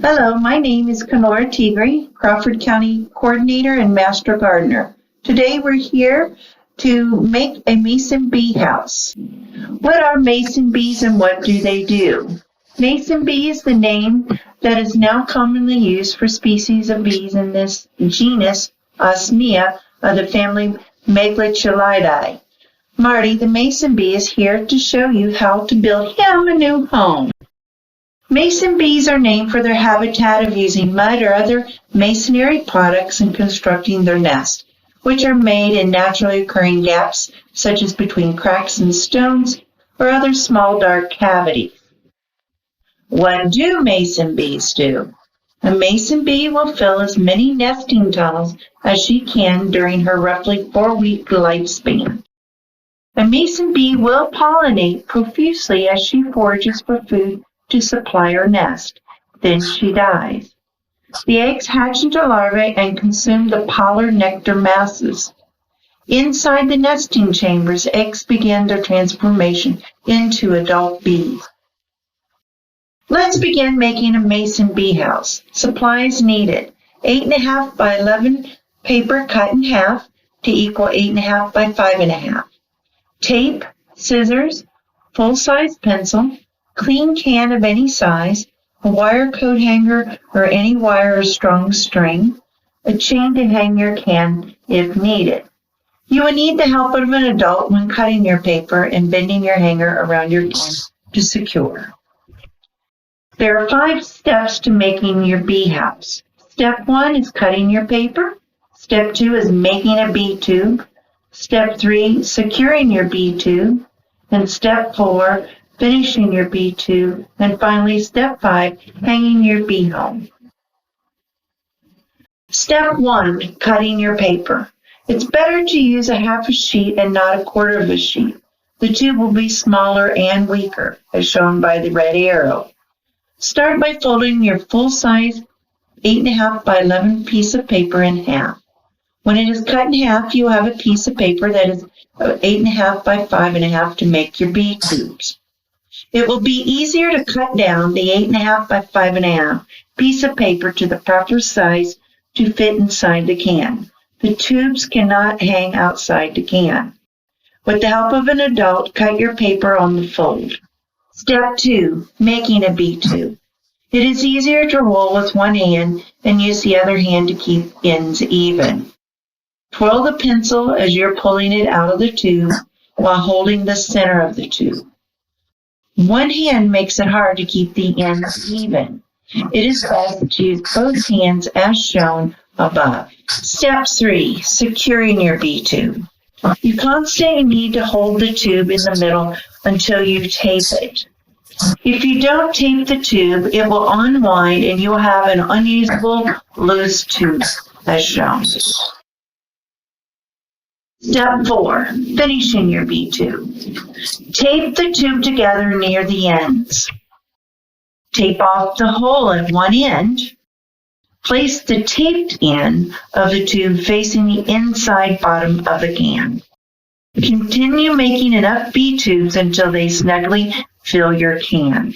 Hello, my name is Kenora Tigre, Crawford County Coordinator and Master Gardener. Today we're here to make a mason bee house. What are mason bees and what do they do? Mason bee is the name that is now commonly used for species of bees in this genus Osmia of the family Megalichilidae. Marty, the mason bee, is here to show you how to build him a new home. Mason bees are named for their habitat of using mud or other masonry products in constructing their nest, which are made in naturally occurring gaps, such as between cracks in stones or other small dark cavities. What do mason bees do? A mason bee will fill as many nesting tunnels as she can during her roughly 4-week lifespan. A mason bee will pollinate profusely as she forages for food to supply her nest. Then she dies. The eggs hatch into larvae and consume the pollard nectar masses. Inside the nesting chambers, eggs begin their transformation into adult bees. Let's begin making a mason bee house. Supplies needed: 8.5 by 11 paper cut in half to equal 8.5 by 5.5. Tape, scissors, full-size pencil, clean can of any size, a wire coat hanger or any wire or strong string, a chain to hang your can if needed. You will need the help of an adult when cutting your paper and bending your hanger around your can to secure. There are 5 steps to making your bee house. Step 1 is cutting your paper. Step 2 is making a bee tube. Step 3, securing your bee tube. And step 4, finishing your bee tube, and finally step 5, hanging your bee home. Step 1, cutting your paper. It's better to use a half a sheet and not a quarter of a sheet. The tube will be smaller and weaker, as shown by the red arrow. Start by folding your full-size 8.5 by 11 piece of paper in half. When it is cut in half, you have a piece of paper that is 8.5 by 5.5 to make your bee tubes. It will be easier to cut down the 8.5 by 5.5 piece of paper to the proper size to fit inside the can. The tubes cannot hang outside the can. With the help of an adult, cut your paper on the fold. Step 2, making a bee tube. It is easier to roll with one hand and use the other hand to keep ends even. Twirl the pencil as you're pulling it out of the tube while holding the center of the tube. One hand makes it hard to keep the ends even. It is best to use both hands as shown above. Step 3, securing your bee tube. You constantly need to hold the tube in the middle until you tape it. If you don't tape the tube, it will unwind and you'll have an unusable loose tube as shown. Step 4, finishing your bee tube. Tape the tube together near the ends. Tape off the hole at one end. Place the taped end of the tube facing the inside bottom of the can. Continue making enough bee tubes until they snugly fill your can.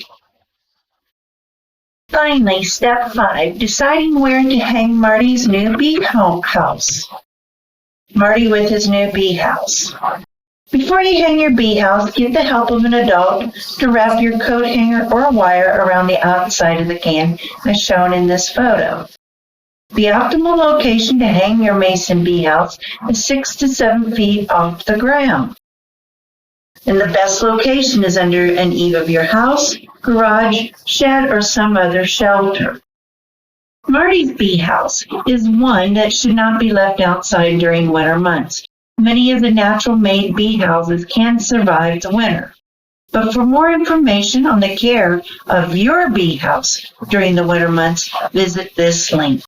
Finally, step 5, deciding where to hang Marty's new bee house. Marty with his new bee house. Before you hang your bee house, get the help of an adult to wrap your coat hanger or wire around the outside of the can, as shown in this photo. The optimal location to hang your mason bee house is 6 to 7 feet off the ground. And the best location is under an eave of your house, garage, shed, or some other shelter. Marty's bee house is one that should not be left outside during winter months. Many of the natural-made bee houses can survive the winter. But for more information on the care of your bee house during the winter months, visit this link.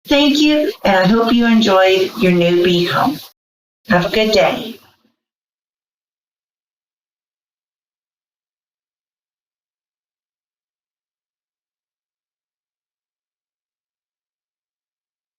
Thank you, and I hope you enjoyed your new bee home. Have a good day.